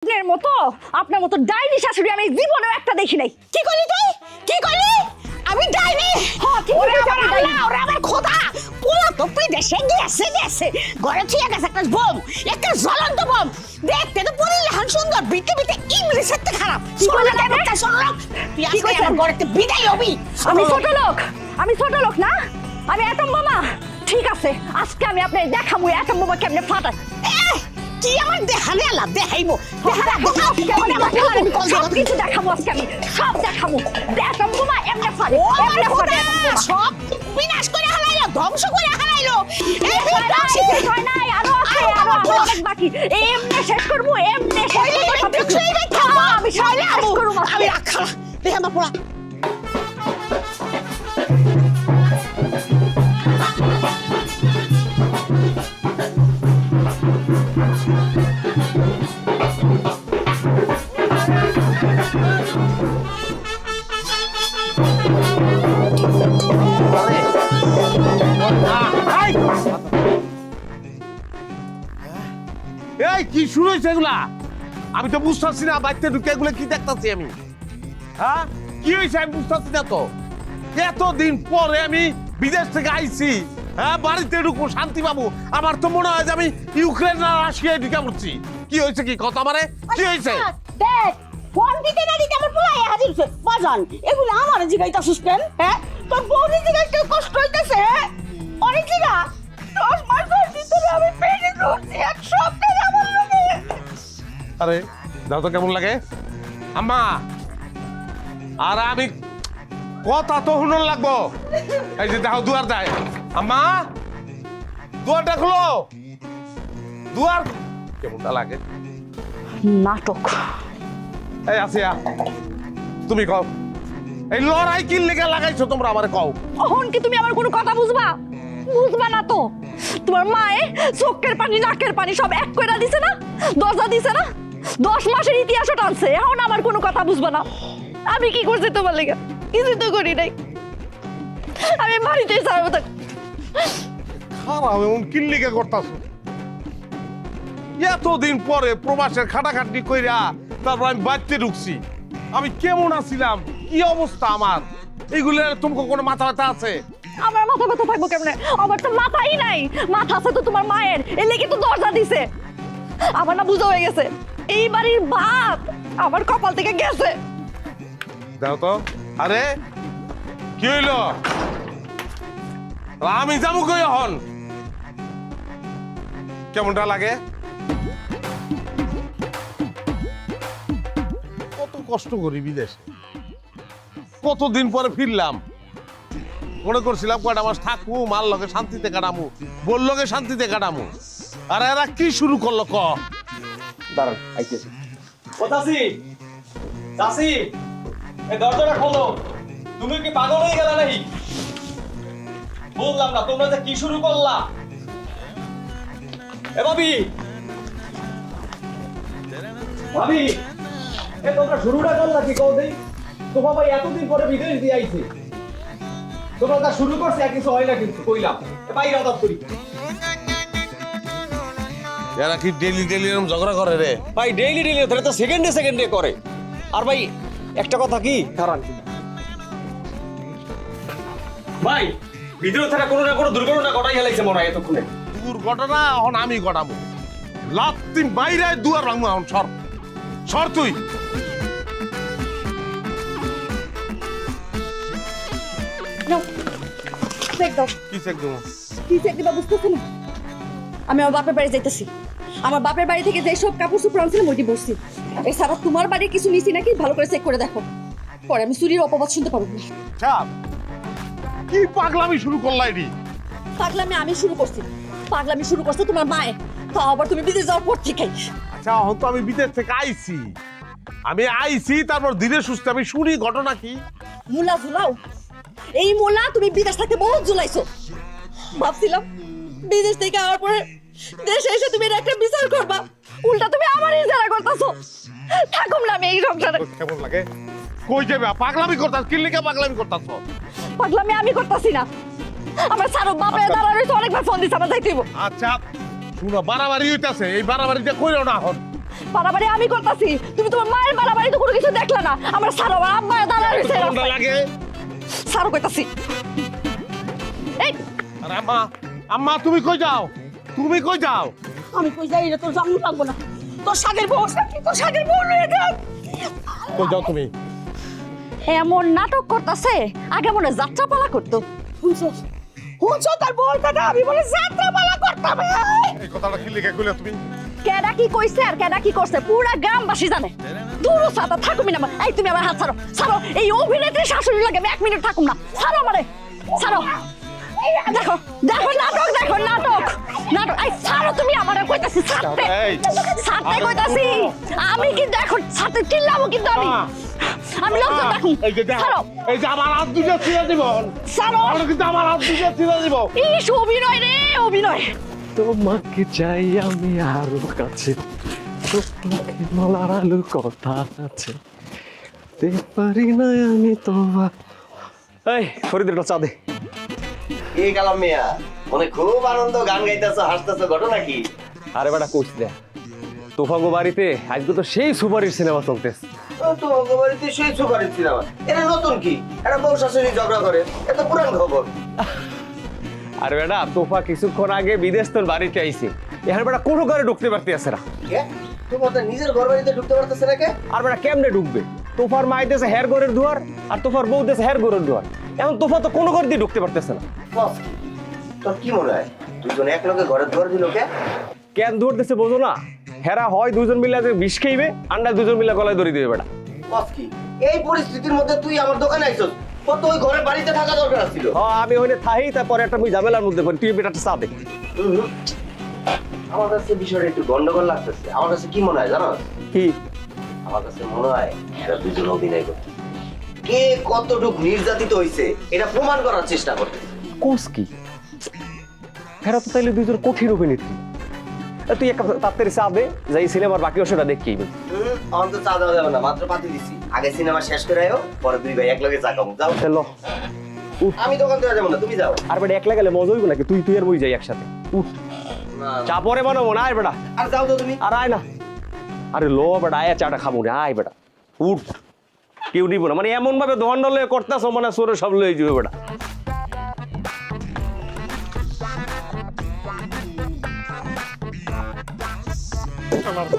আপনার মতো ডাইনি শাশুড়ি আমি জীবনেও একটা দেখি নাই। কি করলি তুই? কি করলি? আমি ডাইনি? ওরে আমার খোদা, পোলা তো বিদেশে গেছে ঘরে ঠিক আছে একটা বম, একটা জ্বলন্ত বম। দেখতে তো পরিলেহান সুন্দর, বিতে ইংলিশের থেকে খারাপ। শোনা কেন তা শোনা, তুই আজকে আমার ঘরেতে বিদায় হবি। আমি ছোট লোক না, আমি অ্যাটম বোমা। ঠিক আছে, আজকে আমি আপনার দেখাবো অ্যাটম বোমা কেমনে ফাটায়। কি আমার দেখালে আলা দেখাইবো, কিছু দেখাবো আজকে, আমি সব দেখাবো। অ্যাটম বোমা এমনে ফাটে, সব বিনাশ করে হারাইলো, ধ্বংস করে হারাইলো। হয় নাই, আরো আছে, আরো অনেক বাকি। এমনে শেষ করবো, এমনে শেষ করবো। আমি সব শেষ করবো। আমি রাখা দেখে আমার পোলা। এই কি শুরু হয়েছে এগুলা? আমি তো বুঝতেছি না, বাড়িতে ঢুকে এগুলো কি দেখতেছি আমি। হ্যাঁ, কি হয়েছে আমি বুঝতেছি না তো। এতদিন পরে আমি বিদেশ থেকে আইছি, হ্যাঁ বাড়িতে ঢুকবো, শান্তি পাবো। আমার তো মনে হয় যে আমি ইউক্রেন আর রাশিয়ায় ঢুকে পড়ছি। কি হয়েছে, কি কথা মানে কি হয়েছে? দেখ, ফোন দিতে না দিতে আমার পোলা হাজির হইছে। বাজান, এগুলো আমার জিগাইতাছিস কেন? হ্যাঁ, তোর বউরি জিগাইতে কষ্ট হইতেছে। অনেক জিগা 10 মাসের ভিতরে আমি পেটে ধরছি, এক সপ্তাহ আমার লাগে। আরে দাও তো কেমন লাগে আম্মা। আর আমি কথা তো শুনুন লাগবো। এই যে দেখো দুয়ার দেয় আম্মা, দুয়ারটা খুলো। দুয়ার কেমনটা লাগে? নাটক। এই আসিয়া, তুমি কও এই লড়াই কি লেগে লাগাইছো তোমরা আমারে কও। অহন কি তুমি আমার কোনো কথা বুঝবা না তো? তোমার মায়ে চোখের পানি নাকের পানি সব এক কইরা দিছে না, দরজা দিছে না, 10 মাসের ইতিহাসও টানছে। এখন আমার কোনো কথা বুঝবা না। আমি কি করছি তোমার লেগে? কিছু তো করি নাই। আমি বাড়িতে ছাড়বো। খারাপ এমন কি লেগে করতাছো? এতদিন পরে প্রবাসের খাটাখাটনি কইরা তারপর আমি বাড়িতে ঢুকছি। আমি কেমন আছিলাম, কি অবস্থা আমার, এইগুলো তোমাকে কোনো মাথা ব্যথা আছে? আমার মাথা ব্যথা থাকবো কেমনে? আমার তো মাথাই নাই। মাথা আছে তো তোমার মায়ের, এর লেগে তো দরজা দিছে। আমার না বুঝা হয়ে গেছে, এই বাড়ির ভাত আমার কপাল থেকে গেছে। দাও তো। আরে কি হইলো? আমি যাবো কই এখন? কেমনটা লাগে? কত কষ্ট করি বিদেশে, কতদিন পরে ফিরলাম। মনে করছিলাম কয়টা মাস থাকবো, মার লগে শান্তিতে কাটামু, বোর লগে শান্তিতে কাটামু। আর এরা কি শুরু করলো ক? দাঁড়ান, আইতেছি। ও চাচি, চাচি, এই দরজাটা খোলো। তুমি কি পাগল হয়ে গেলা নাকি? বললাম না, তোমরা যে কি শুরু করলা? এ ভাবি, ভাবি, এ তোমরা শুরুটা করলা কি কও দেই? তোমার ভাই এতদিন পরে বিদেশ দিয়ে আইছে, তোমরা যা শুরু করছে আর কিছু হয় না কিন্তু কইলাম। এ ভাই রাত করি এরা কি ডেলি ডেলি এরকম ঝগড়া করে রে? ভাই, ডেইলি ধরে তো সেকেন্ডে করে। আর ভাই একটা কথা কি, কারণ ভাই ভিডিও ছাড়া কোনো না কোনো দুর্ঘটনা ঘটাই গেলাইছে মনে হয় এতক্ষণে। দুর্ঘটনা এখন আমি ঘটাবো। লাত্তি বাইরে দুয়ার ভাঙবো এখন। সর সর তুই। কি চেক দেবো? কি চেক দিবা বুঝতেছি না। আমি আমার বাপের বাড়ি যাইতেছি। আমার বাপের বাড়ি থেকে যে সব কাপড় চোপড় আনছিলাম ওইটি বসছি। এছাড়া তোমার বাড়ি কিছু নিছি নাকি ভালো করে চেক করে দেখো, পরে আমি চুরির অপবাদ শুনতে পারবো না। চাপ, কি পাগলামি শুরু করলা এটি? পাগলামি আমি শুরু করছি? পাগলামি শুরু করছো তোমার মায়ে, তাও আবার তুমি বিদেশ যাওয়ার পর থেকেই। আচ্ছা, এখন তো আমি বিদেশ থেকে আইছি, তারপর ধীরে সুস্থে আমি শুনি ঘটনা কি। মুলা ঝুলাও, এই মুলা তুমি বিদেশ থাকতে বহুত ঝুলাইছো। ভাবছিলাম বিদেশ থেকে আওয়ার পরে দেশে এসে তুমি এর একটা বিচার করবা, উল্টা তুমি আমারই ইজারা করতেছো। থাকুম না আমি এই সংসারে। কেমন লাগে? কই যাবে? পাগলামি করতাস? কি লিখে পাগলামি করতাস? পাগলামি আমি করতেছি না। আমার সারো বাপে দাঁড়া রয়েছে, অনেকবার ফোন দিছে, আমার যাইতে হইব। আচ্ছা শুনো, বাড়াবাড়ি হইতাছে, এই বাড়াবাড়িটা কইরো না এখন। বাড়াবাড়ি আমি করতেছি, তুমি তোমার মায়ের বাড়াবাড়ি তো কোনো কিছু দেখলে না। আমার সারো, আমার আব্বা দাঁড়ায় রয়েছে কোনটা লাগে? সারো কইতাছি। এই আরে আম্মা, আম্মা তুমি কই যাও? তুমি কই যাও? আমি কই যাই রে, তোর জানো লাগবো না। তোর শাকের বউ কি তোর শাকের বউ লয়ে যাও। কই যাও তুমি? এমন নাটক করতেছে, আগে মনে যাত্রাপালা করতো। হুঁচো তার বউর কথা, আমি বলে যাত্রাপালা করতাম। এই কথাটা কি লিখে কইলে তুমি? কেডা কি কইছে আর কেডা কি করছে পুরা গ্রামবাসী জানে। দূর সাদা থাকুমি না। এই তুমি আমার হাত ছাড়ো, ছাড়ো। এই অভিনেত্রী শাশুড়ি লাগে আমি 1 মিনিট থাকুম না। ছাড়ো আমারে, ছাড়ো। দেখো দেখো নাটক, দেখো নাটক নাটক। এই ছাড়ো তুমি আমারে, কইতাছি ছাড়তে, ছাড়তে কইতাছি। আমি কিন্তু এখন ছাড়তে চিল্লাবো কিন্তু আমি লজ্জা দেখুন। এই যে দেখো, ছাড়ো, এই যে আমার হাত দুটো ছিঁড়ে দিব। ছাড়ো। আর কিন্তু আমার হাত দুটো ছিঁড়ে দিব। ইস অভিনয় রে, অভিনয়। তোমাকে চাই আমি আরো কাছে, তোমাকে বলার আলো কথা আছে, দেখতে পারি না আমি তোমার। এই ফরিদের একটা চা দে। কি কালাম মিয়া, মনে খুব আনন্দ, গান গাইতেছো, হাসতেছো, ঘটনা কি? আরে বেটা কোচ দেয়া তোফাগো বাড়িতে আজকে তো সেই সুপারিশ সিনেমা চলতেছে। তো বাড়িতে সেই সুপারিশ সিনেমা, এটা নতুন কি? এটা বউ শাশুড়ি ঝগড়া করে, এটা পুরান খবর। আরে বেটা তোফা কিছুক্ষণ আগে বিদেশ তোর বাড়িতে আইছে, এখানে বেটা কোনো ঘরে ঢুকতে পারতে আছে না। কে? তোমার তো নিজের ঘর বাড়িতে ঢুকতে পারতেছে না কে? আর বেটা কেমনে ঢুকবে? তোফার মাই দেশে হের ঘরের দুয়ার, আর তোফার বউ দেশে হের ঘরের দুয়ার। এখন তোফা তো কোনো ঘর দিয়ে ঢুকতে পারতেছে না। বস কি? তোর কি মনে হয় দুজন এক লোকে ঘরের দুয়ার দিল কে? কেন দুয়ার দেশে বোঝো না? হেরা হয় দুজন মিলে বিষ খাইবে, আন্ডা দুজন মিলে গলায় দড়ি দিবে বেটা। বস কি? এই পরিস্থিতির মধ্যে তুই আমার দোকানে আইছস, তোর তো ওই ঘরের বাড়িতে থাকা দরকার ছিল। আমি ওখানে থাই, তারপরে একটা মুই ঝামেলার মধ্যে পড়ি, তুই বেটাটা চা দে। আমার কাছে বিষয়টা একটু গন্ডগোল লাগতেছে। আমার কাছে কি মনে হয় জানো? কি? আমার কাছে মনে হয় এরা দুজন অভিনয় করতে, কে কতটুক নির্যাতিত হয়েছে এটা প্রমাণ করার চেষ্টা করতে। কোস কি? হেরা তো তাইলে দুজন কঠিন অভিনেত্রী। তুই এক তাড়াতাড়ি চা দে, যাই সিনেমার বাকি অংশটা দেখি। আমার তো চা দেওয়া যাবে না, মাত্র পাতি দিছি। আগে সিনেমা শেষ করে আয়ো, পরে দুই ভাই একলগে চা খাবো। যাও। চলো। আমি দোকান থেকে যাবো না, তুমি যাও। আর বেটা একলা গেলে মজা হইব নাকি? তুই আর বই যাই একসাথে। উঠ, না, চা পরে বানাবো না। আয় বেটা, আর যাও তো তুমি। আর আয় না। আরে লো বেটা, আয় চাটা খাবো রে। আয় বেটা, উঠ। কেউ নিব না, মানে এমন ভাবে দোকানটা লয়ে করতেছ মানে সরে সব লয়ে যাবে বেটা।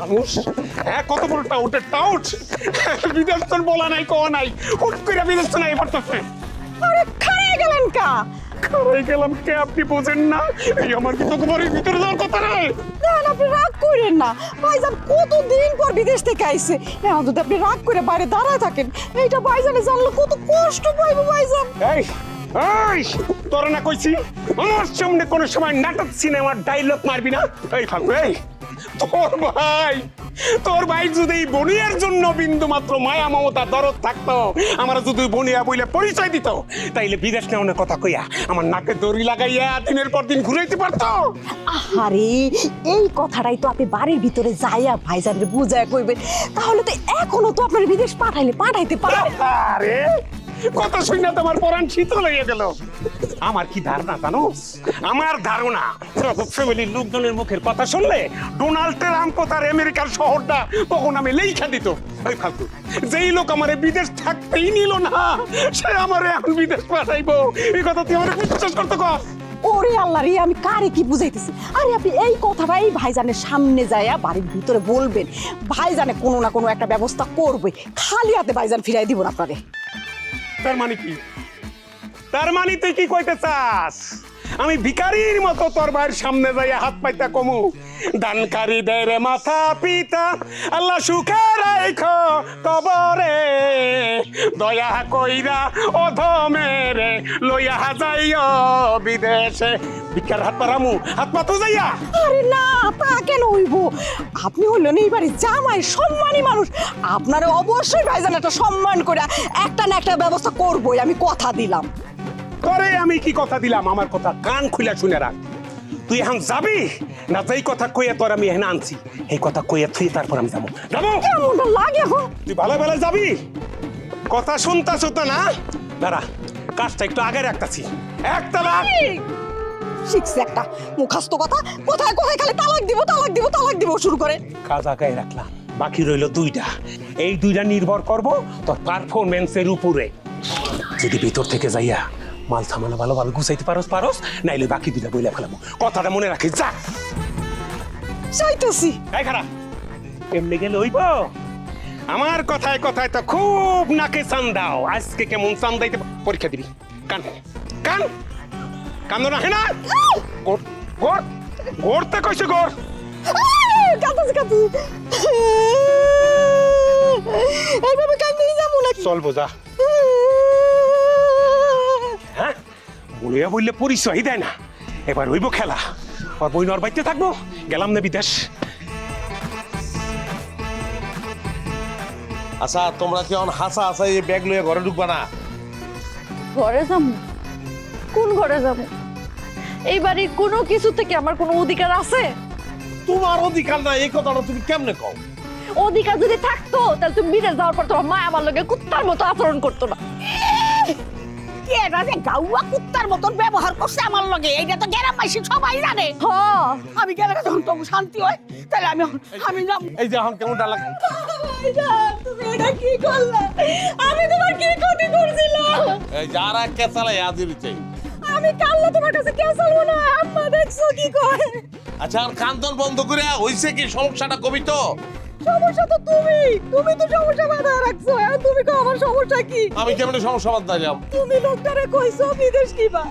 মানুষ হ্যাঁ, কত বড় টাউট টাউট। বিদেশ তোর বলা নাই, কওয়া নাই, হুট করে বিদেশ তো নাই পড়তেছে। আরে খাইয়ে গেলেন কা? খারাই গেলাম কে? আপনি বোঝেন না? এই আমার কিন্তু ঘরের ভিতরে যাওয়ার কথা নাই। না না, আপনি রাগ করেন না। ভাইজান কতদিন পর বিদেশ থেকে আইছে, এখন যদি আপনি রাগ করে বাইরে দাঁড়ায় থাকেন, এইটা ভাইজানে জানলে কত কষ্ট পাইবো ভাইজান। এই এই তোর না কইছি আমার সামনে কোনো সময় নাটক সিনেমার ডায়লগ মারবি না। এই ফাঁকু, এই তোর ভাই যদি বনিয়ার জন্য বিন্দু মাত্র মায়া মমতা দরদ থাকতো, আমার যদি বনিয়া বইলে পরিচয় দিত, তাইলে বিদেশ নেওয়ার কথা কইয়া আমার নাকে দড়ি লাগাইয়া দিনের পর দিন ঘুরাইতে পারতো। আহারে, এই কথাটাই তো আপনি বাড়ির ভিতরে যাইয়া ভাইজানরে বুঝায় কইবেন, তাহলে তো এখনো তো আপনার বিদেশ পাঠাইতে পারবেন। আরে কথা শুনে তোমার পরাণ শীতল হয়ে গেল। আমার কি ধারণা জানো? আমার ধারণা ফ্যামিলির লোকজনের মুখের কথা শুনলে ডোনাল্ড ট্রাম্প তার আমেরিকার শহরটা তখন আমি লেখা দিত। ওই ফালতু যেই লোক আমারে বিদেশ থাকতেই নিল না, সে আমারে এখন বিদেশ পাঠাইবো, এই কথা তুই আমার বিশ্বাস করতে কর? ওরে আল্লাহ রে, আমি কারে কি বুঝাইতেছি? আরে আপনি এই কথাটা এই ভাইজানের সামনে যাইয়া বাড়ির ভিতরে বলবেন, ভাইজানে কোনো না কোনো একটা ব্যবস্থা করবে। খালি হাতে ভাইজান ফিরাই দিব না আপনারে। তার মানে কি? তার মানে তুই কি কইতে চাস আমি ভিখারির মতো তোর ভাইয়ের সামনে যাইয়া হাত পাইতা কমু? দানকারী দেয় রে মাথা পিতা, আল্লাহ সুখে রাখো কবরে, দয়া কইরা অধমেরে লইয়া যাইও বিদেশে। ভিক্ষার হাত পারামু, হাত পাতো যাইয়া? আরে না, তা কেন হইব? আপনি হলেন এই বাড়ির জামাই, সম্মানী মানুষ, আপনারে অবশ্যই ভাইজান একটা সম্মান করে একটা না একটা ব্যবস্থা করবই, আমি কথা দিলাম। করে আমি কি কথা দিলাম? আমার কথা কান খুলে শুনে রাখ। তুই এখন যাবি না? যেই কথা কইয়া তোর আমি এখানে আনছি এই কথা কইয়া তুই তারপর আমি যাবো। কেমনটা লাগে এখন? তুই ভালো ভালো যাবি? কথা শুনতাছ তো না? দাঁড়া, কাজটা একটু আগে রাখতাছি। একটা লাখ শিখছে একটা মুখাস্ত কথা, কোথায় কোথায় খালি তালাক দিব শুরু করে। কাজ আগায় রাখলাম। বাকি রইল দুইটা। এই দুইটা নির্ভর করব তোর পারফরমেন্সের উপরে। যদি ভিতর থেকে যাইয়া মাল সামানা ভালো ভালো গুছাইতে পারস, নাইলে বাকি দুইটা বইলা ফেলাবো। কথাটা মনে রাখিস, যা। চাইতেছি। এই খারাপ এমনি গেলে হইব? আমার কথায় কথায় তো খুব নাকে চান দাও। আজকে কেমন চান দাইতে পরীক্ষা দিবি। কান কান কান্দ না না গড়তে কইছে গড়। এইভাবে কান্দে যাবো নাকি? চল বোঝা। হ্যাঁ বলিয়া বললে পরিচয় দেয় না। এবার হইব খেলা। আর বই নর বাইতে থাকবো, গেলাম না বিদেশ। আচ্ছা তোমরা কি হাসা হাসা এই ব্যাগ লইয়া ঘরে ঢুকবা না? ঘরে যাবো? কোন ঘরে যাবো? এই বাড়ির কোনো কিছু থেকে আমার কোনো অধিকার আছে? তোমার অধিকার না, এই কথাটা তুমি কেমনে কও? অধিকার যদি থাকতো তাহলে তুমি বিদেশ যাওয়ার পর তোমার মা আমার লগে কুত্তার মতো আচরণ করতো না। এরা যে গাউয়া কুত্তার মতন ব্যবহার করছে আমার লগে, এইটা তো গ্রামবাসী সবাই জানে। হ্যাঁ আমি গেলে যখন তবু শান্তি হয়, তাহলে আমি যাব। এই যে এখন কেমনটা লাগে? তুমি এটা কি করলে? আমি তোমার কি ক্ষতি করছিলাম? এই যারা কেসালে হাজিরিতে। আমি কাল্লা তোমার কাছে কে চলবো না? আম্মা দেখছো কি কয়? আচ্ছা আর কান্দন বন্ধ করে হইছে কি? সমস্যাটা কবি তো? সমস্যা তো তুমি তো সমস্যা বাধা রাখছো। আর তুমি কো আমার সমস্যা কি? আমি কেমনে সমস্যা বাদ দিলাম? তুমি লোকটারে কইছো বিদেশ কিবা,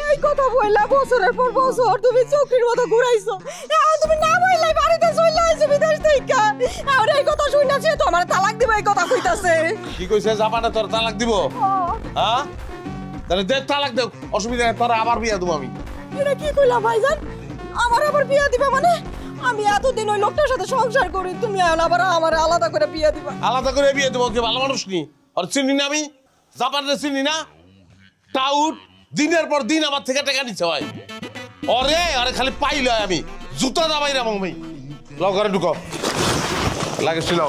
এই কথা বইলা বছরের পর বছর তুমি চক্রীর মতো ঘুরাইছো। এখন তুমি না বইলাই বাড়িতে চলে আইছো বিদেশ থেকে। আর এই কথা শুনাছে তো আমার তালাক দিব এই কথা কইতাছে। কি কইছে জাপানে তোর তালাক দিব? হ্যাঁ তাহলে দে তালাক দে, অসুবিধা নেই, তোর আবার বিয়া দেবো আমি। এটা কি কইলা ভাইজান? আমার আবার বিয়া দিবা মানে? আমি এতদিন ওই লোকটার সাথে সংসার করি, তুমি আবার আমার আলাদা করে বিয়া দিবা? আলাদা করে বিয়ে দেবো? কি ভালো মানুষ নি? আর চিনি না আমি? জাপানে চিনি না? টাউট দিনের পর দিন আমার থেকে টাকা নিচ্ছে হয়। আরে খালি পাইল আমি জুতা দাবাই রে আমি। লও ঘরে ঢুকো, লাগেছিল।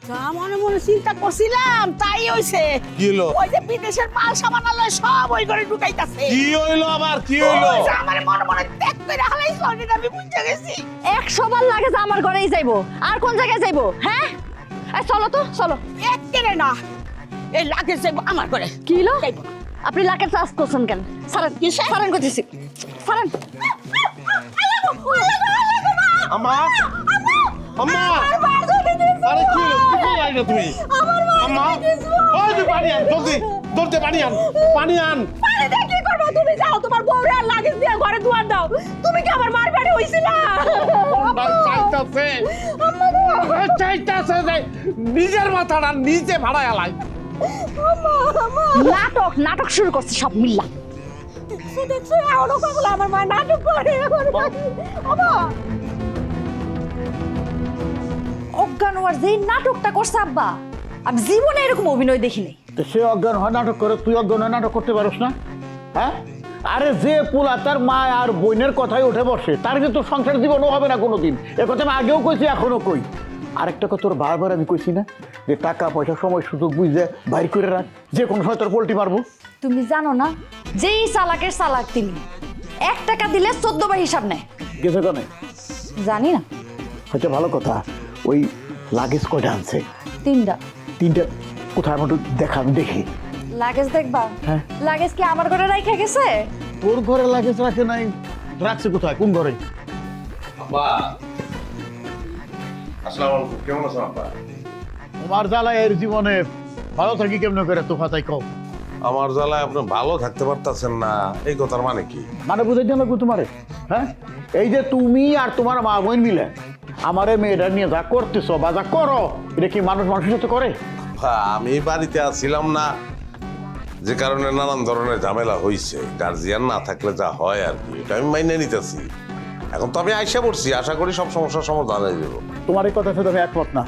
যা মনে মনে চিন্তা করছিলাম তাই হইছে। কি হলো? ওই যে বিদেশের মাল সামান আলো সব ওই করে ঢুকাইতাছে। কি হইলো আবার? কি হইলো? ওই যে আমার মনে মনে দেখ করে হালাইছো, এটা আমি বুঝতে গেছি। 100 বার লাগে যে আমার ঘরেই যাইবো। আর কোন জায়গায় যাইবো? হ্যাঁ এই চলো তো চলো। একেরে না, এই লাগে যাইবো আমার করে। কি হলো? যাইবো না। আপনি লাকের চাষ করছেন কেন? সারান কিসে? সারান করতেছি সারান। আমা আম্মা আরে কি হলো? কি করলাই না তুমি? আম্মা ওই যে পানি আন, জলদি জলদি পানি আন, পানি আন। পানি দিয়ে কি করবো? তুমি যাও তোমার বউরে আর লাগেজ দিয়ে ঘরে দুয়ার দাও। তুমি কি আমার মার বাড়ি হইছিলা? চাইতাছে চাইতাছে যে নিজের মাথাটা নিচে ভাড়ায় আলাই। নাটক শুরু করছে সব মিল্লা। দেখছো এখনো কখনো আমার মা নাটক করে। অজ্ঞান হওয়ার যে নাটকটা করছে আব্বা, আমি জীবনে এরকম অভিনয় দেখিনি। সে অজ্ঞান হয় নাটক করে, তুই অজ্ঞান হয় নাটক করতে পারস না? হ্যাঁ আরে যে পোলা তার মা আর বোনের কথাই উঠে বসে, তার কিন্তু সংসার জীবনও হবে না কোনোদিন। এ কথা আমি আগেও কইছি, এখনো কই। আরেকটা কথা তোর বারবার আমি কইছি না যে টাকা পয়সা সময় সুযোগ বুঝে বাইর করে রাখ, যে কোনো সময় তোর পোল্টি মারবো। তুমি জানো না যেই চালাকের চালাক তিনি 1 টাকা দিলে 14 বার হিসাব নেয়। গেছে কনে? জানি না। হয়তো ভালো কথা। ওই লাগেজ কয়টা আনছে? 3টা। 3টা কোথায় আমার দেখা, আমি দেখি। লাগেজ দেখবা? হ্যাঁ। লাগেজ কি আমার ঘরে রাইখা গেছে? তোর ঘরে লাগেজ রাখে নাই? রাখছে কোথায়? কোন ঘরে? আব্বা আসসালামু আলাইকুম, কেমন আছেন আব্বা? তোমার জ্বালায় এর জীবনে ভালো থাকি কেমনে করে তো ফাতাই কও। আমার জ্বালায় আপনি ভালো থাকতে পারতেছেন না, এই কথার মানে কি? মানে বুঝাইতে লাগবো তোমারে? হ্যাঁ এই যে তুমি আর তোমার মা বোন মিলে আমারে মেয়েটা নিয়ে যা করতেছো বা যা করো, এটা কি মানুষ মানুষের সাথে করে? আমি বাড়িতে আসছিলাম না, যে কারণে নানান ধরনের ঝামেলা হয়েছে। গার্জিয়ান না থাকলে যা হয় আর কি, এটা আমি মাইনে নিতেছি। এখন তো আমি আইসা পড়ছি, আশা করি সব সমস্যার সমাধান হয়ে যাবো। তোমার এই কথার সাথে আমি একমত না।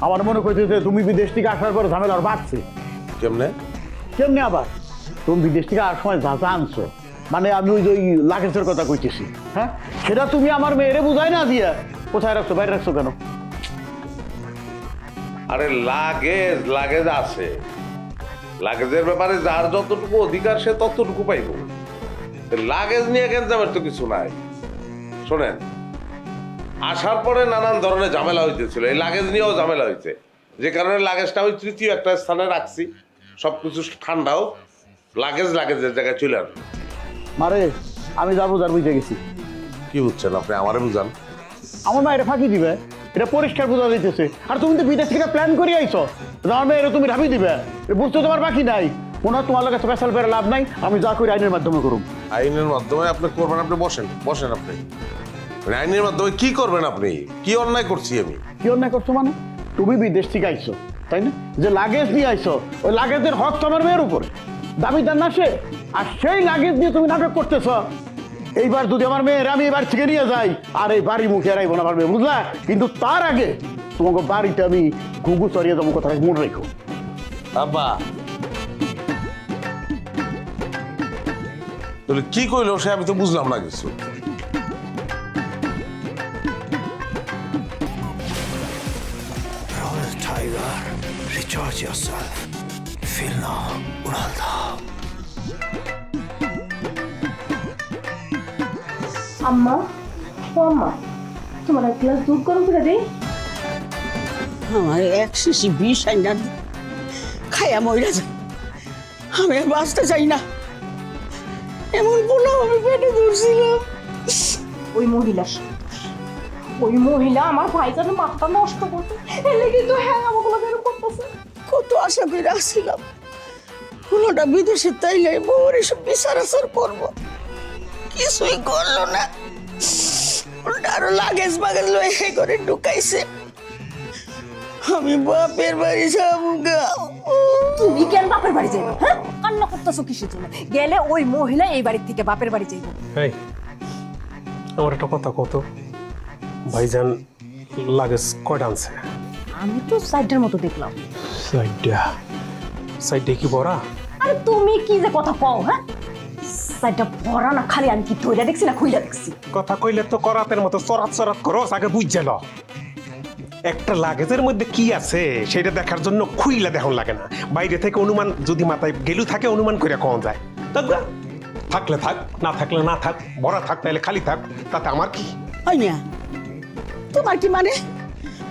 আমার মনে করছে তুমি বিদেশ থেকে আসার পর ঝামেলা আর বাড়ছে। কেমনে? কেমনে আবার? তুমি বিদেশ থেকে আসার সময় যা যা আনছো, মানে আমি ওই যে ওই লাগেজের কথা কইতেছি, হ্যাঁ সেটা তুমি আমার মেয়েরে বুঝাই না দিয়া কোথায় রাখছো, বাইরে রাখছো কেন? আরে লাগেজ লাগেজ আছে, লাগেজের ব্যাপারে যার যতটুকু অধিকার সে ততটুকু পাইব। লাগেজ নিয়ে কেন যাবার তো কিছু নাই। শোনেন, আসার পরে নানান ধরনের ঝামেলা হইতেছিল, এই লাগেজ নিয়েও ঝামেলা হয়েছে, যে কারণে লাগেজটা আমি তৃতীয় একটা স্থানে রাখছি। সবকিছু ঠান্ডাও, লাগেজের জায়গায় চলে আসবে। মারে আমি যাবো যার বুঝে গেছি। কি বুঝছেন আপনি? আমারে বুঝান। আমার মা এটা ফাঁকি দিবে, এটা পরিষ্কার বোঝা দিতেছে। আর তুমি তো বিদেশ থেকে প্ল্যান করে আইছো, আমার মেয়ে এটা তুমি ভাবি দিবে, বুঝতে তোমার বাকি নাই। মনে হয় তোমার কাছে স্পেশাল পেরে লাভ নাই, আমি যা করি আইনের মাধ্যমে করুন। আইনের মাধ্যমে আপনি করবেন? আপনি বসেন আপনি। আইনের মাধ্যমে কি করবেন আপনি? কি অন্যায় করছি আমি? কি অন্যায় করছো মানে? তুমি বিদেশ থেকে আইছো, তাই না? যে লাগেজ নিয়ে আইছো, ওই লাগেজের হক তোমার মেয়ের উপরে, দাবিদার না সে? আর সেই লাগেজ নিয়ে তুমি নাটক করতেছ। এইবার যদি আমার মেয়ের আমি এবার থেকে নিয়ে যাই, আর এই বাড়ি মুখে এরাইবো না পারবে, বুঝলা? কিন্তু তার আগে তোমাকে বাড়িতে আমি ঘুঘু চড়িয়ে দেবো, কথা মনে রেখো। আব্বা তাহলে কি কইলো সে? আমি তো বুঝলাম না কিছু। Tiger, recharge yourself. Feel now, Unalda. আম্মা, ও আম্মা, তোমার এক গ্লাস দুধ গরম করে দেই। আমার এক শিশি বিষ আইনা খাইয়া মইরা যায়, আমি আর বাঁচতে চাই না। এমন বলো আমি পেটে ধরছিলাম। ওই মহিলা আমার ভাইজানের মাথাটা নষ্ট করতে, এলে কিন্তু হ্যাঁ আমাগুলো বের করতেছে। কত আশা করে আসছিলাম কোনোটা বিদেশে তাইলে বউর এসব বিচার আচার করবো, কিছুই করলো না। উল্টা আরো লাগেজ বাগেজ লয়ে করে ঢুকাইছে। আমি বাপের বাড়ি যাবো গা। তুমি কেন বাপের বাড়ি যাইবো? হ্যাঁ, কান্না করতেছো কিসের জন্য? গেলে ওই মহিলা এই বাড়ি থেকে বাপের বাড়ি যাইবো। এই আমার একটা কথা কত, ভাইজান লাগেজ কয়টা আনছে? আমি তো সাইডের মতো দেখলাম। সাইডে কি বড়া? আরে তুমি কি যে কথা কও? হ্যাঁ, সাইডটা ভরা না, খালি আমি কি ধইরা দেখছি না খুইলা দেখছি? কথা কইলে তো করাতের মতো চরাত করো, আগে বুঝছিল। একটা লাগেজের মধ্যে কি আছে সেটা দেখার জন্য খুইলা দেখন লাগে না, বাইরে থেকে অনুমান যদি মাথায় গেলু থাকে অনুমান করে কম যায়। থাকলে থাক, না থাকলে না থাক, ভরা থাক নাহলে খালি থাক, তাতে আমার কি? হয় না তোমার কি মানে?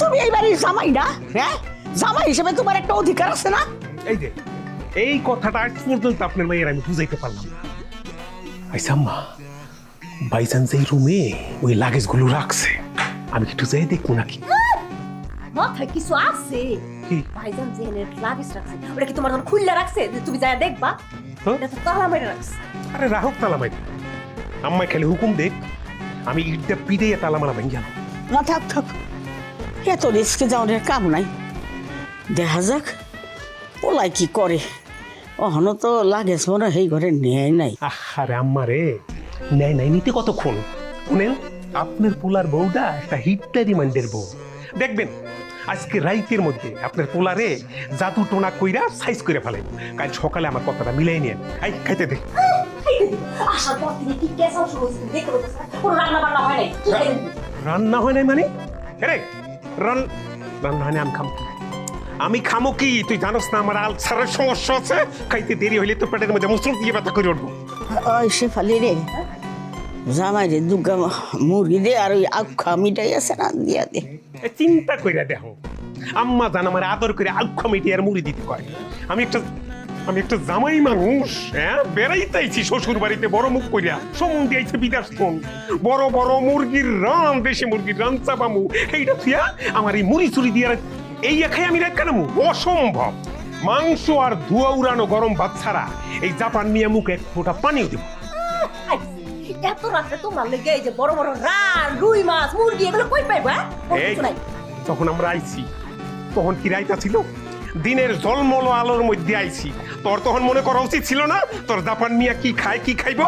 তুমি এই বাড়ির জামাই না? হ্যাঁ, জামাই হিসেবে তোমার একটা অধিকার আছে না? এই যে এই কথাটা আজ পর্যন্ত আপনার মায়ের আমি বুঝাইতে পারলাম না। আইসা মা, ভাইজান যে রুমে ওই লাগেজগুলো রাখছে, আমি একটু যাই দেখবো নাকি? মাথায় কিছু আছে? কি? ভাইজান যে লাগেজ রাখছে, ওটা কি তোমার জন্য খুললা রাখছে যে তুমি যায় দেখবা? এটা তো তালা মেরে রাখছে। আরে রাহুক তালা মাইতে, আম্মাই খালি হুকুম দেখ, আমি ইটটা পিড়ে তালা মারা ভেঙে গেলাম। না থাক থাক, এত রিস্কে যাওয়ার কাম নাই। দেখা যাক ওলাই কি করে। ওহনো তো লাগেজ মনে এই ঘরে নেয় নাই। আরে আম্মা রে, নেয় নাই নিতে কতক্ষণ? শুনেন, আপনার পোলার বউটা একটা হিটলারি মাইন্ডের বউ। দেখবেন আজকে রাইতের মধ্যে আপনার পোলারে জাদু টোনা কইরা সাইজ করে ফেলেন। কাল সকালে আমার কথাটা মিলাই নিয়ে আই খাইতে দে। আসার পর থেকে কি কেসা শুরু হয়েছে দেখো তো, কোনো রান্না বান্না হয় নাই। রান্না হয় নাই মানে? রে রান্না হয় না, আমি খামো কি? তুই জানোস না আমার আলসারের সমস্যা আছে, খাইতে দেরি হইলে তো পেটের মধ্যে মুসুর দিয়ে ব্যথা করে উঠবো। ওই সে ফালি রে, জামাই রে দুর্গা মুরগি দে, আর ওই আখা মিঠাই আছে না দিয়া দে। চিন্তা কইরা দেখো, আম্মা জান আমার আদর করে আলখা মিঠাই আর মুড়ি দিতে কয়। আমি একটা জামাই মানুষ, হ্যাঁ, বেড়াইতেছি শ্বশুর বাড়িতে বড় মুখ কইরা, সম্বন্ধে আইছে বিদেশ কোন বড় বড় মুরগির রান, দেশি মুরগির রান চাপামু, এইটা থুয়া আমার এই মুড়ি চুরি দিয়ে এই খাই আমি রাখ কেন? অসম্ভব। মাংস আর ধোয়া উড়ানো গরম ভাত ছাড়া এই জাপান মিয়া মুখে এক ফোঁটা পানিও দেব। এত রাতে তোমার লেগে এই যে বড় বড় রান, রুই মাছ, মুরগি এগুলো কই পাইবো? এই যখন আমরা আইছি তখন কি রাইতা ছিল? দিনের জলমল আলোর মধ্যে আইছি। তোর তখন মনে করা উচিত ছিল না তোর জাপান মিয়া কি খায়, কি খাইবো?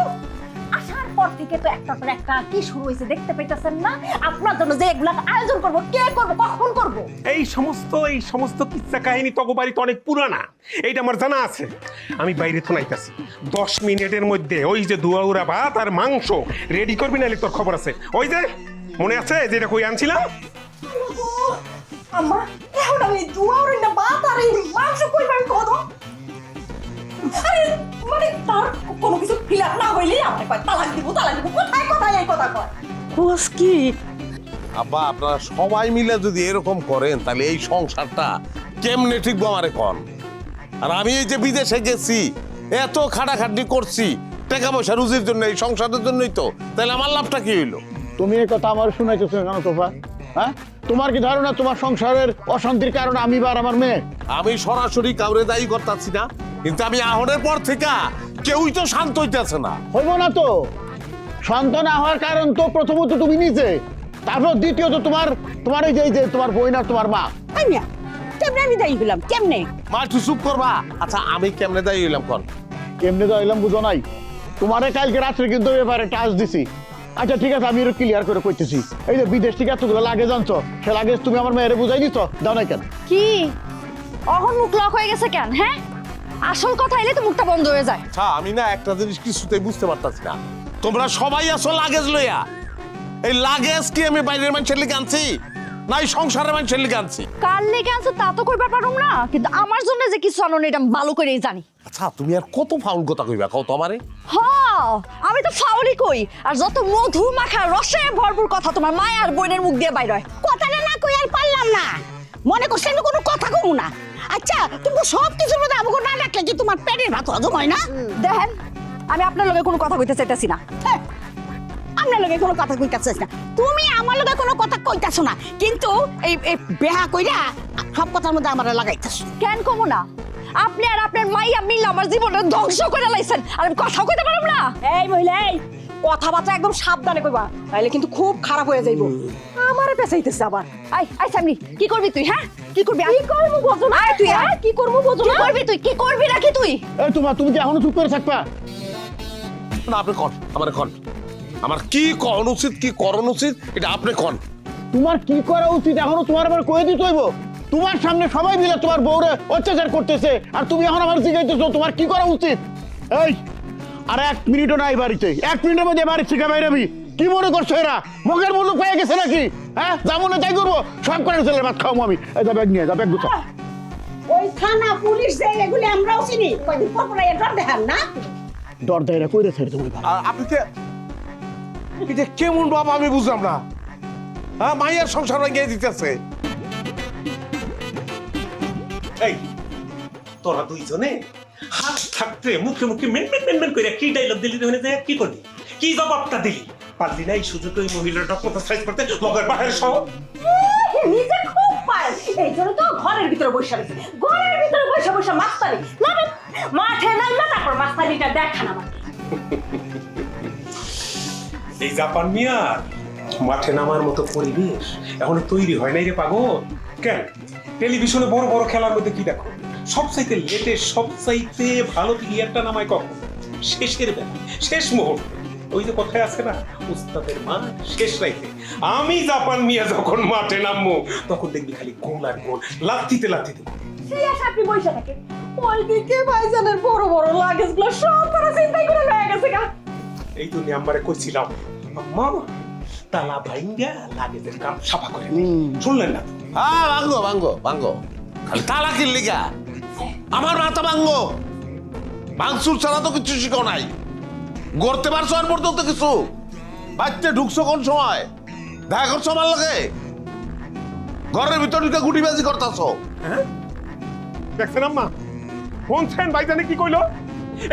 আসার পর থেকে তো একটা পর একটা কি শুরু হয়েছে দেখতে পাইতেছেন না? আপনার জন্য যে এগুলা আয়োজন করবো, কে করবো, কখন করবো? এই সমস্ত কিচ্ছা কাহিনী তগো বাড়িতে অনেক পুরানা, এইটা আমার জানা আছে। আমি বাইরে তো নাইতাছি, 10 মিনিটের মধ্যে ওই যে দুয়াউরা ভাত আর মাংস রেডি করবি, নাহলে তোর খবর আছে। ওই যে মনে আছে যেটা কই আনছিলাম? আম্মা, এখন আমি দুয়াউরা না ভাত আর এই মাংস কই পাই কত? আরে মানে তার কোনো কিছু ফিলাপ না হইলে আমরা কয় তালাক দিব। কোথায় এই কথা কয়? কোস কি? আব্বা আপনারা সবাই মিলে যদি এরকম করেন তাহলে এই সংসারটা কেমনে ঠিকবো আমারে কন। আর আমি এই যে বিদেশে গেছি, এত খাটাখাটনি করছি টাকা পয়সা রুজির জন্য, এই সংসারের জন্যই তো, তাহলে আমার লাভটা কি হইলো? তুমি এই কথা আমার শুনাইতেছো কেন তোফা? হ্যাঁ, তোমার কি ধারণা তোমার সংসারের অশান্তির কারণ আমি বা আমার মেয়ে? আমি সরাসরি কাউরে দায়ী করতেছি না, কিন্তু আমি আহনের পর থেকে কেউই তো শান্ত হইতেছে না। হইব না তো, শান্ত না হওয়ার কারণ তো প্রথমত তুমি নিজে, তারপর দ্বিতীয়ত তোমার এই যে তোমার বোন আর তোমার মা। আমিয়া কেমনে আমি দায়ী হইলাম? কেমনে? মা একটু চুপ করবা। আচ্ছা আমি কেমনে দায়ী হইলাম কন? কেমনে তো এলাম বুঝো নাই? তোমারে কালকে রাত্রে কিন্তু এবারে টাচ দিছি। আচ্ছা ঠিক আছে, আমি ক্লিয়ার করে কইতেছি। এই যে বিদেশ থেকে এতগুলো লাগেজ আনছো, সে লাগেজ তুমি আমার মেয়েরে বুঝাই দিছো, দাও নাই কেন? কি অহন মুখ লক হয়ে গেছে কেন? হ্যাঁ, আসল কথা এলে তো মুখটা বন্ধ হয়ে যায়। আচ্ছা আমি না একটা জিনিস কিছুতেই বুঝতে পারতাছি না, তোমরা সবাই আসো লাগেজ লইয়া। এই লাগেজ কি আমি বাইরের মানুষের লিগে আনছি না এই সংসারের মানুষের লিগে আনছি? কার লেগে আনছো তা তো কইবার পারুম না, কিন্তু আমার জন্য যে কিছু আনো এটা আমি ভালো করেই জানি। আচ্ছা তুমি আর কত ফাউল কথা কইবা কও তো আমারে? আমি তো ফাউলি কই, আর যত মধু মাখা রসে ভরপুর কথা তোমার মায়ের আর বোনের মুখ দিয়ে বাইর হয়। কথাটা না কই আর পারলাম না, মনে করছেন কোনো কথা কমু না। আচ্ছা তুমি সব কিছুর মধ্যে আমাকে না রাখলে কি তোমার পেটের ভাত হজম হয় না? দেখেন আমি আপনার লগে কোনো কথা কইতে চাইতেছি না। হ্যাঁ, আপনার লগে কোনো কথা কইতাছিস না, তুমি আমার লগে কোনো কথা কইতাছো না, কিন্তু এই বেহা কইরা সব কথার মধ্যে আমারে লাগাইতাছো। কেন কমু না? আপনি আর আপনার মাইয়া মিল আমার জীবনটা ধ্বংস করে লাইছেন, আর আমি কথা কইতে পারব না। এই মহিলা, এই কথাবার্তা একদম সাবধানে কইবা, তাইলে কিন্তু খুব খারাপ হয়ে যাইব। আমারে পেছাইতেছে আবার। আই সামনি, কি করবি তুই? হ্যাঁ কি করবি? কি করবো বোঝো না? আয় তুই, হ্যাঁ, কি করবো বোঝো কি না? করবি তুই? কি করবি নাকি তুই? এই তুমি কি এখনো চুপ করে থাকবা? না আপনি কন, আমারে কন, আমার কি করণ উচিত কি করণ উচিত এটা আপনি কন। তোমার কি করা উচিত এখনো তোমার আবার কয়ে দিতে হইব? তোমার সামনে সবাই মিলে তোমার বউরে অত্যাচার করতেছে, আর তুমি এখন আমার জিজ্ঞাসা তোমার কি করা উচিত? এই আর 1 মিনিটও নাই বাড়িতে, 1 মিনিটের মধ্যে বাড়ি থেকে বাইরে আমি। কি মনে করছো এরা মুখের মুলুক পেয়ে গেছে নাকি? হ্যাঁ, যা মনে তাই করবো, সব করে ছেলের ভাত খাওয়াবো আমি। এই যা ব্যাগ নিয়ে যা, ব্যাগ গুছা। ওই থানা পুলিশ যে এগুলি আমরাও চিনি, কয়দিন পর পর ডর দেখান না? ডর দায়রা কইরে ছেড়ে তুমি। আর আপনি যে এটা কেমন বাবা আমি বুঝলাম না। হ্যাঁ মাইয়ার সংসার ভেঙে দিতেছে। এই তোরা দুইজনে হাত থাকতে মুখে মুখে মেন করে কি ডায়লগ দিলি? কি করবি? কি জবাবটা দিলি? পারলি না এই সুযোগে ওই মহিলাটা কথা সাইজ করতে লগের বাহির সহ? নিজে খুব পারে, এই জন্য তো ঘরের ভিতরে বসে আছে। ঘরের ভিতরে বসে বসে মাস্তানি নামে, মাঠে নামলে তারপর মাস্তানিটা দেখান আমার। এই জাপান মিয়ার মাঠে নামার মতো পরিবেশ এখনো তৈরি হয় নাই রে পাগল। কেন টেলিভিশনে বড় বড় খেলার মধ্যে কি দেখো? সবচাইতে লেটেস্ট, সবচাইতে ভালো প্লেয়ারটা নামায় কখন? শেষের বেলা, শেষ মুহূর্তে। ওই যে কথায় আছে না, উস্তাদের মাঠ শেষ রাইতে। আমি জাপান মিয়া যখন মাঠে নামবো তখন দেখবি খালি গোল আর গোল, লাথিতে লাথিতে। সিরিয়াস আপনি বসে থাকেন, ওইদিকে ভাইজানের বড় বড় লাগেজগুলো সব তারা চিন্তাই করে লয়ে গেছে গা। এই তো নিয়াম্বারে কইছিলাম মা তালা ভাইঙ্গা লাগেজের কাম সাফা করে দিই। শুনলেন না? হ্যাঁ ভাঙ্গো ভাঙ্গো ভাঙ্গো, খালি তালা কিনলি গা আমার মাথা ভাঙ্গো। ভাঙচুর ছাড়া তো কিছু শিখো নাই, গড়তে পারছো আর পর্যন্ত কিছু? বাচ্চা ঢুকছো কোন সময়? দেখা করছো আমার লগে? ঘরের ভিতর ঢুকে গুটিবাজি করতেছো। দেখছেন আম্মা, শুনছেন ভাইজানে কি কইলো?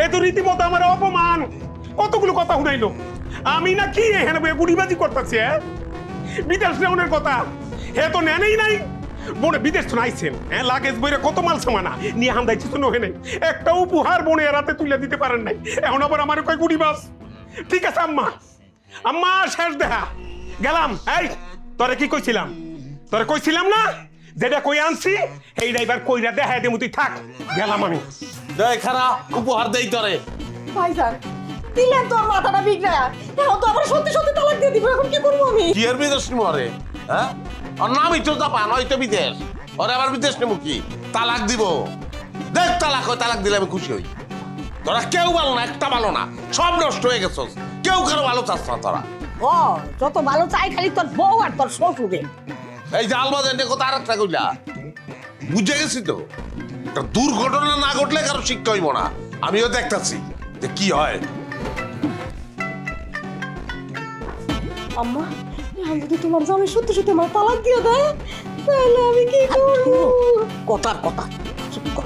এ তো রীতিমতো আমার অপমান। কতগুলো কথা শুনাইলো। আমি না কি এখানে গুটিবাজি করতেছি? বিদেশ নেওয়ার কথা হে তো নেনেই নাই। বোনে বিদেশ তো নাইছেন, হ্যাঁ লাগেজ বইরে কত মাল সামানা নিয়ে হান্দাইছি তো নহে নাই। একটা উপহার বোনে রাতে তুলে দিতে পারেন নাই, এখন আবার আমার কয় গুটিবাজ। ঠিক আছে আম্মা, আম্মা শেষ দেখা গেলাম। এই তোরে কি কইছিলাম? তোরে কইছিলাম না যেটা কই আনছি এই ড্রাইভার কইরা দেখাই দেবো, তুই থাক। গেলাম আমি। দেখ খারাপ উপহার দেই তোরে। ভাইজান দিলেন তোর মাথাটা বিগড়া, এখন তো আবার সত্যি সত্যি তালাক দিয়ে দিব, এখন কি করবো আমি? কি আর বিদেশ নিমো রে? হ্যাঁ ওর নামই তো জাপান, হয়তো বিদেশ। ওরে আবার বিদেশ নেবো কি? তালাক দিব। দেখ তালাক হয়, তালাক দিলে আমি খুশি হই। তোরা কেউ ভালো না, একটা ভালো না, সব নষ্ট হয়ে গেছস। কেউ কারো ভালো চাস না তোরা। ও যত ভালো চাই খালি তোর বউ আর তোর শ্বশুরে। এই যে আলবাজের কথা আর একটা কইলা, বুঝে গেছি তো। একটা দুর্ঘটনা না ঘটলে কারো শিক্ষা হইব না। আমিও দেখতাছি যে কি হয়। আম্মা আর যদি তোমার জামাই সত্যি সত্যি আমার তালাক দিয়ে দেয় তাহলে আমি কি করবো? কথার কথা চুপ কর।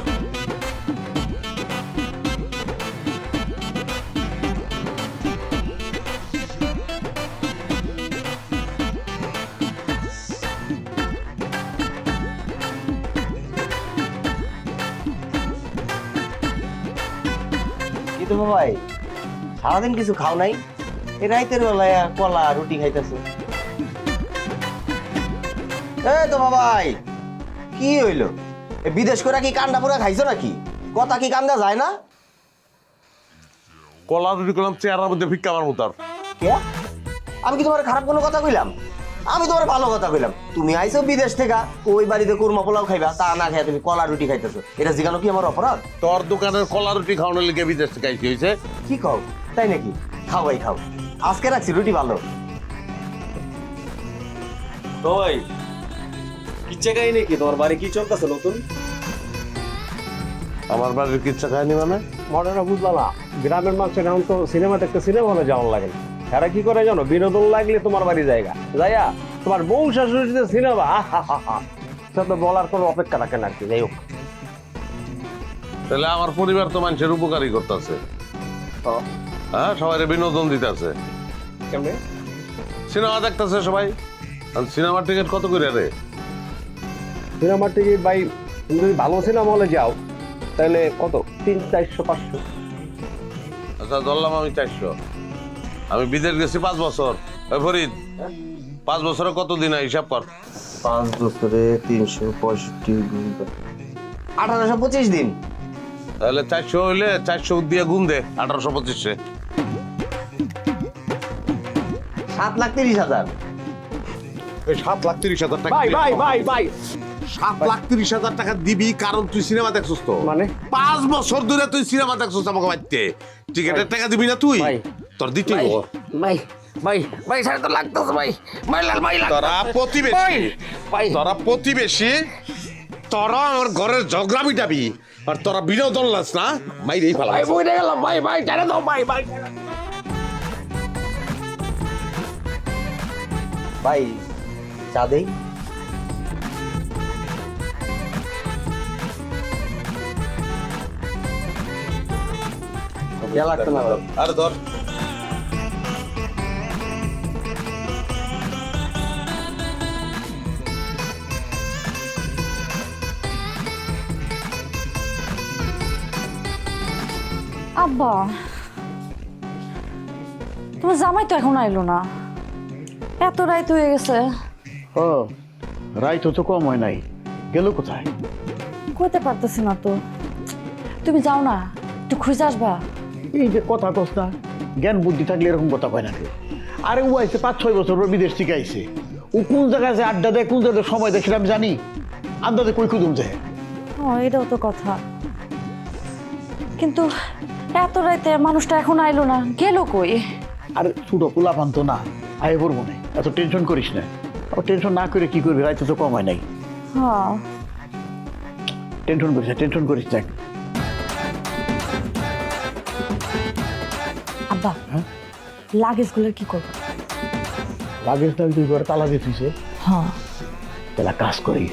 কি তো ভাই সারাদিন কিছু খাও নাই এই রাইতের বেলায় কলা রুটি খাইতেছো এই তো ভাই কি হইলো বিদেশ করে কি কান্ডা পুরা খাইছো নাকি কথা কি কান্দা যায় না কলা রুটি করলাম চেয়ারের মধ্যে ভিক্ষা আমার মতো আর। কে আমি কি তোমার খারাপ কোনো কথা কইলাম আমি তোমার ভালো কথা কইলাম তুমি আইছো বিদেশ থেকে ওই বাড়িতে কুরমা পোলাও খাইবা তা না খাইয়া তুমি কলা রুটি খাইতেছো এটা জিগানো কি আমার অপরাধ তোর দোকানের কলা রুটি খাওয়ানোর লিগে বিদেশ থেকে আইসি হয়েছে। কি খাও তাই নাকি খাও ভাই খাও আজকে রাখছি রুটি ভালো ওই কিচ্ছা কাহিনী কি তোমার বাড়ি কি চলতেছে নতুন? আমার বাড়ির কিচ্ছা খায়নি মানে মডার্নরা বুঝলা না, গ্রামের মানুষের এখন তো সিনেমা দেখতে সিনেমা হলে যাওয়ার লাগে না। এরা কি করে জানো, বিনোদন লাগলে তোমার বাড়ি জায়গা যাইয়া তোমার বউ শাশুড়িতে সিনেমা সে তো বলার কোনো অপেক্ষা রাখে না আর কি। যাই হোক, তাহলে আমার পরিবার তো মানুষের উপকারী করতেছে, হ্যাঁ সবাই বিনোদন দিতেছে। কেমনে সিনেমা দেখতেছে সবাই। সিনেমার টিকিট কত করে রে? সিনেমার টিকিট ভাই তুমি যদি ভালো সিনেমা হলে যাও তাহলে কত 300, 400, 500। আচ্ছা ধরলাম আমি 400। আমি বিদেশ গেছি 5 বছর। ওই ফরিদ 5 বছরে কত দিন হিসাব কর। 5 বছরে 365 দিন 1825 দিন। তাহলে 400 হইলে 400 দিয়ে গুণ দে 1825-এ 7,30,000। 7,30,000 টাকা। ভাই ভাই ভাই ভাই 7,30,000 টাকা দিবি কারণ তুই সিনেমা দেখছস তো। মানে 5 বছর ধরে তুই সিনেমা দেখছস আমাকে বাড়িতে, টিকেটের টাকা দিবি না তুই? ভাই, তোর দিতে ভাই ভাই ভাই ভাই সারা তো লাগতেছে ভাই ভাই লাল ভাই তোরা প্রতিবেশী, ভাই তোরা প্রতিবেশী, তোরা আমার ঘরের ঝগড়া মিটাবি আর তোরা বিনোদন লাস না মাইরেই ফেলা। ভাই বইরে গেলাম ভাই ভাই জানে দাও ভাই ভাই ভাই চা দেই। লাগতো না আরে ধর আব্বা, তোমার জামাই তো এখন আইলো না, এত রাত হয়ে গেছে। ও রাইত তো কম হয় নাই, গেল কোথায়? কইতে পারতেছি না তো। তুমি যাও না, একটু খুঁজে আসবা। এই যে কথা কস না, জ্ঞান বুদ্ধি থাকলে এরকম কথা কয় না। আরে ও আইসে 5-6 বছর পর বিদেশ থেকে আইসে, ও কোন জায়গায় আছে আড্ডা দেয়, কোন জায়গায় সময় দেয় সেটা আমি জানি। আন্দাজে কই কুদুম যায়। ও এটাও তো কথা, কিন্তু এত রাতে মানুষটা এখন আইলো না, গেল কই? আর ছোট পোলা পান্ত না, আয় পড়বো না, এত টেনশন করিস না। টেনশন না করে কি করবি, রাইতে তো কম হয় নাই। হ্যাঁ টেনশন করিস না। আব্বা, লাগেজগুলোর কি করবো? লাগেজ না তুই করে তালা দিয়ে তুইছে। হ্যাঁ তাহলে কাজ করি,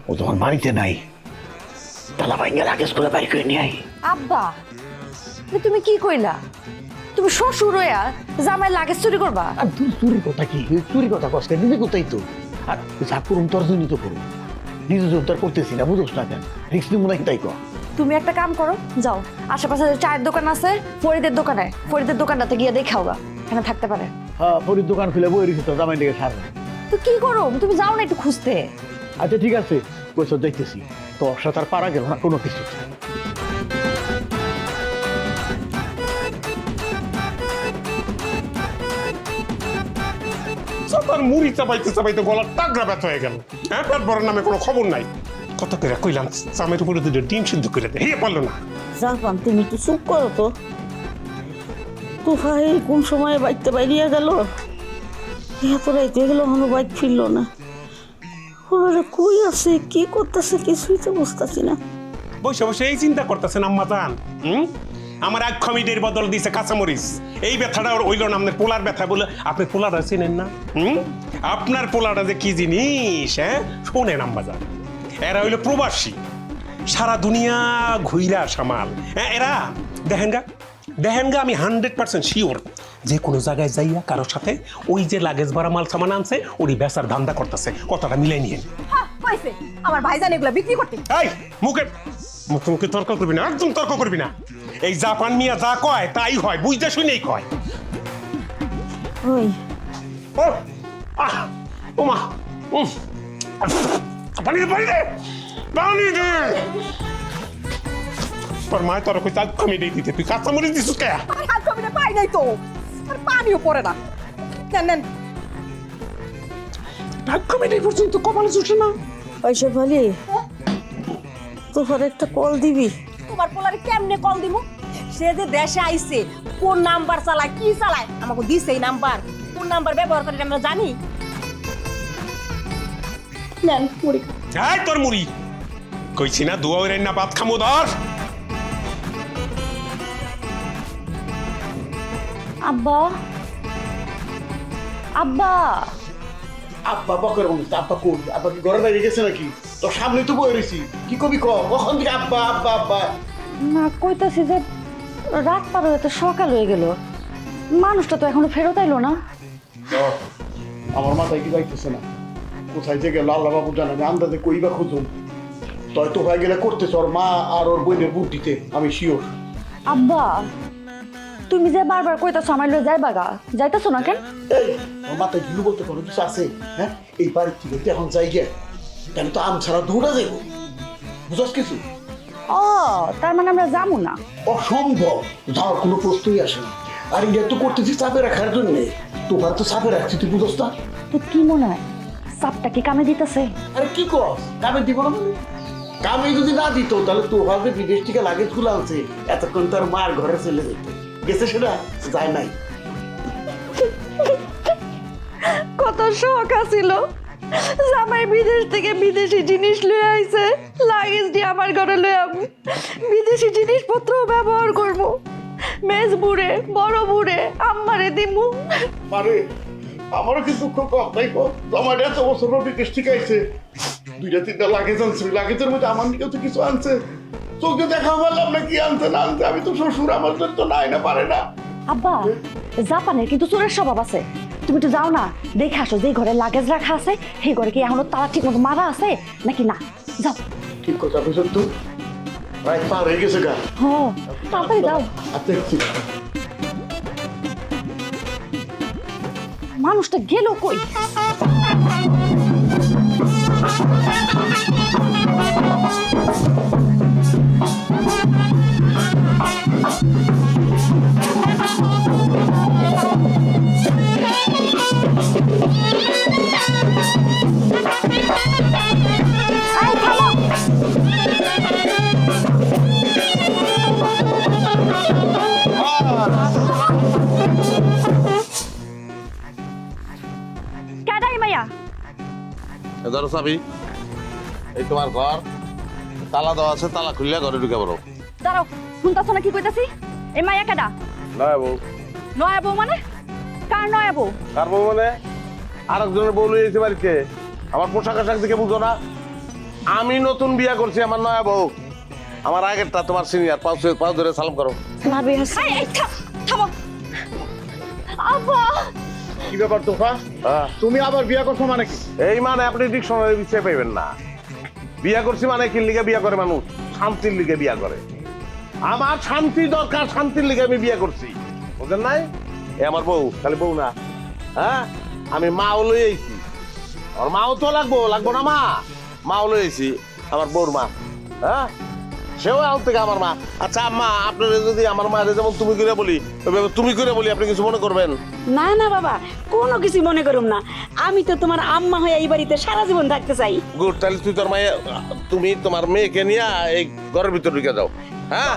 ও তখন বাড়িতে নাই, তালা ভাঙে লাগেজ করে বাড়ি করে নিয়ে আই। আব্বা, এ তুমি কি কইলা? তুমি শ্বশুর হইয়া জামাই লাগেজ চুরি করবা? আর তুই চুরির কথা কি, চুরি কথা কষ্ট নিজে কোথায় তো। আর যা করুন তোর জন্য তো করুন, নিজে জন্য তো আর করতেছি না, বুঝোস না কেন? রিক্স নিব নাকি তাই কর। তুমি একটা কাম করো, যাও আশেপাশে যে চায়ের দোকান আছে ফরিদের দোকানে, ফরিদের দোকানটাতে গিয়ে দেখাও গা, এখানে থাকতে পারে। হ্যাঁ পরির দোকান খুলে বই রেখেছি তো, জামাই দিকে সারবে। তো কি করো, তুমি যাও না একটু খুঁজতে। আচ্ছা ঠিক আছে, পয়সা দেখতেছি, তোর সাথে আর পারা গেল না কোনো কিছু। তার মুড়ি চাপাইতে চাপাইতে গলার টাকরা ব্যথা হয়ে গেল। হ্যাঁ পেট বড় নামে কোনো খবর নাই। কত করে কইলাম চামের উপরে দুটো ডিম সিদ্ধ করে দে, হে পারলো না। জাপান তুমি একটু চুপ করো তো। তুফাই কোন সময় বাইতে বাইরিয়া গেল, এত রাইতে গেল এখনো বাইক ফিরলো না। ওরা কই আছে, কি করতেছে কিছুই তো বুঝতেছি না। বসে বসে এই চিন্তা করতেছেন আম্মা জান। আমার এক কমিটির বদল দিছে কাঁচামরিচ। এই ব্যথাটা ওর হইল না, আপনার পোলার ব্যথা বলে আপনি পোলার চিনেন না। আপনার পোলাটা যে কি জিনিস, হ্যাঁ শোনেন আম্বাজান, এরা হইলো প্রবাসী, সারা দুনিয়া ঘুইরা সামাল। হ্যাঁ এরা দেখেন গা আমি 100% শিওর যে কোনো জায়গায় যাইয়া কারোর সাথে ওই যে লাগেজ ভরা মাল সামান আনছে ওরই বেচার ধান্দা করতেছে। কথাটা মিলাই নিয়েন। হ্যাঁ কইছে আমার ভাইজান এগুলা বিক্রি করতে। এই মুখে তর্ক করবি না, একদম তর্ক করবি না। এই জাপান মিয়া যা কয় তাই হয়, বুঝতে শুনেই কয়। ওই ও আহ ও মা পানি দে তোর মায় তোর কই চাল কমে দিতে, তুই কাঁচা মরিচ দিছিস কে? আর হাত কমিনে পাই নাই তো, আর পানিও পড়ে না। নেন ভাগ কমে দেই পর্যন্ত কপালে জুটে না। ওই শেফালি তোর একটা কল দিবি। তোমার পোলারে কেমনে কল দিমু? সে যে দেশে আইছে কোন নাম্বার চালায় কি চালায় আমাকে দিছে, এই নাম্বার কোন নাম্বার ব্যবহার করে আমরা জানি। নেন মুড়ি এই তোর মুড়ি কইছি না দুয়া হইরেন না, ভাত খামো ধর। আব্বা আব্বা আব্বা বকের মানুষ, আব্বা কই? আব্বা কি ঘরের বাইরে গেছে নাকি? তোর সামনে তো বয়ে রয়েছি, কি কবি কখন থেকে আব্বা আব্বা আব্বা? না কইতাছি যে রাত পার হয়ে তো সকাল হয়ে গেল, মানুষটা তো এখনো ফেরত আইলো না। আমার মাথায় কি যাইতেছে না, কোথায় যে গেল আল্লাহ বাবু জানে। আমি আন্দাজে কইবা খুঁজুন, তয় তো হয়ে গেলে করতেছ ওর মা আর ওর বোনের বুদ্ধিতে, আমি শিওর। আব্বা তুমি যে বারবার কইতাছো আমার লয়ে যাইবা গা, যাইতাছো না কেন? এই ওর মাথায় ঢিলু বলতে কোনো কিছু আছে? হ্যাঁ এই বাড়ির থেকে তো এখন যাই গে, কেন তো আম ছাড়া দৌড়া যাইব, বুঝাস কিছু? ও তার মানে আমরা যাবো না? অসম্ভব, যাওয়ার কোনো প্রশ্নই আসে না। আর এটা তো করতেছি চাপে রাখার জন্য, তোমার তো চাপে রাখছি, তুই বুঝস না? তো কি মনে হয় সাপটা কি কামে দিতেছে? আরে কি কর, কামে দিব না মানে? কামে যদি না দিত তাহলে তোর যে বিদেশ থেকে লাগেজ গুলো আনছে এতক্ষণ তার মার ঘরে চলে যেত, গেছে সেটা যায় নাই। কত শখ আছিল জামাই বিদেশ থেকে বিদেশি জিনিস লয়ে আইছে, লাগেজ দিয়ে আমার ঘরে লয়ে আমি বিদেশি জিনিসপত্র ব্যবহার করবো, মেজ বুড়ে বড় বুড়ে আম্মারে দিমু। মানে আমারও কিন্তু খুব কম তাই আমার এত বছর বিদেশ থেকে আইছে, 2-3টা লাগেজ আনছে, লাগেজের মধ্যে আমার দিকেও তো কিছু আনছে, চোখে দেখা পারলাম না কি আনতে না আনতে। আমি তো শ্বশুর, আমার তো নাই না পারে না। আব্বা জাপানের কিন্তু চোরের স্বভাব আছে, তুমি তো যাও না দেখে আসো যে ঘরে লাগেজ রাখা আছে সেই ঘরে কি এখনো তালা ঠিক মতো মারা আছে নাকি না, যাও। ঠিক কথা বুঝল তো, রাত পার হয়ে গেছে গা। হ্যাঁ তাড়াতাড়ি যাও। আচ্ছা মানুষটা গেল কই? এই থামো। কাদাই মাইয়া ধরো চাবি, এই তোমার ঘর, তালা দেওয়া আছে, তালা খুললে ঘরে ঢুকে পড়ো। দাঁড়াও, শুনতাছো না কি কইতাছি? এই মাইয়া কেডা? নয় বউ। নয়া বউ মানে? কার নয়া বউ? কার বউ মানে? আরেকজনের বউ লইয়েছে বাড়িতে। আমার পোশাক আশাক দেখে বুঝো না? আমি নতুন বিয়া করছি, আমার নয়া বউ। আমার আগেরটা তোমার সিনিয়র, পাও ধরে সালাম করো। ভাবি হাসি। এই থামো। আব্বা কি ব্যাপার তোফা, তুমি আবার বিয়ে করছো মানে কি? এই মানে আপনি ডিকশনারি বিষয় পাইবেন না। বিয়া করছি মানে কি লিগে বিয়া করে মানুষ? শান্তির লিগে বিয়া করে। আমার শান্তি দরকার, শান্তির লিগে আমি বিয়া করছি, বুঝলেন নাই? এ আমার বউ, খালি বউ না, হ্যাঁ আমি মাও লই আইছি। আমার মাও তো লাগবো না? মাও লই আইছি, আমার বউর মা, হ্যাঁ সেও আউট থেকে আমার মা। আচ্ছা আম্মা, আপনারা যদি আমার মায়ের যেমন তুমি করে বলি, তুমি করে বলি, আপনি কিছু মনে করবেন না? না বাবা, কোনো কিছু মনে করুম না, আমি তো তোমার আম্মা হয়ে এই বাড়িতে সারা জীবন থাকতে চাই। গুড, তাহলে তুমি তোমার মেয়েকে নিয়ে এই ঘরের ভিতর ঢুকে যাও। হ্যাঁ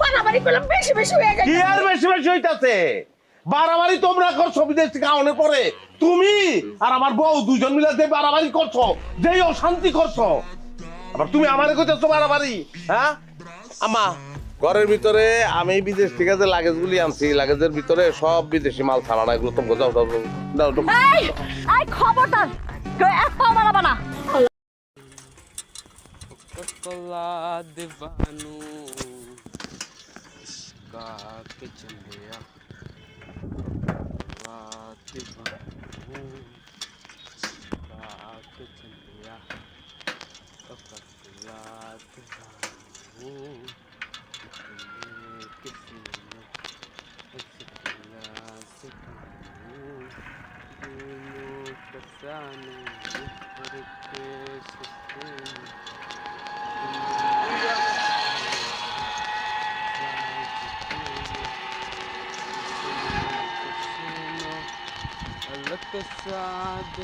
বাড়াবাড়ি করলাম, বেশি বেশি হয়ে গেছে। কি আর বেশি বেশি হইতাছে? বাড়াবাড়ি তোমরা করছো বিদেশ থেকে আউনে পরে, তুমি আর আমার বউ দুজন মিলে যে বাড়াবাড়ি করছো, যেই অশান্তি করছো, আবার তুমি আমারে কইতেছো বাড়াবাড়ি। হ্যাঁ আম্মা, ঘরের ভিতরে আমি বিদেশ থেকে যে লাগেজগুলি আনছি লাগেজের ভিতরে সব বিদেশি মাল ছাড়া না এগুলো তো বোঝাও দাও দাও দাও দাও। এই এই খবরদার কেউ এক পাও বাড়াবা না कला दीवानू इसका के चलिया दीवानू इसका के चलिया कला दीवानू किसी ने इसका सिखाऊं दोनों कसाने ऊपर के सुकून अलग साथ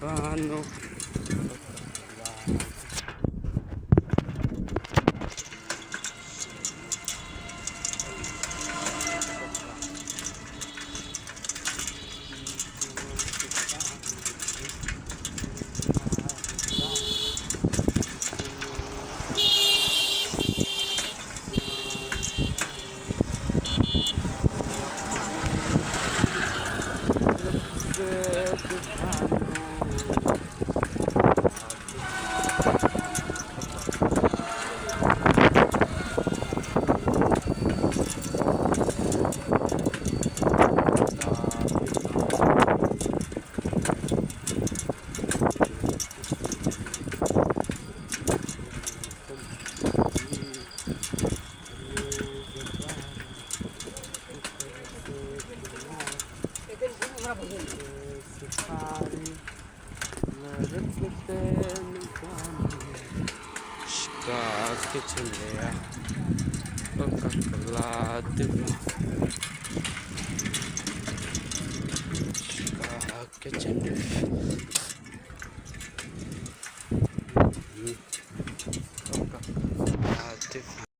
Bano. Que chilea, Coca-Cola, que chilea.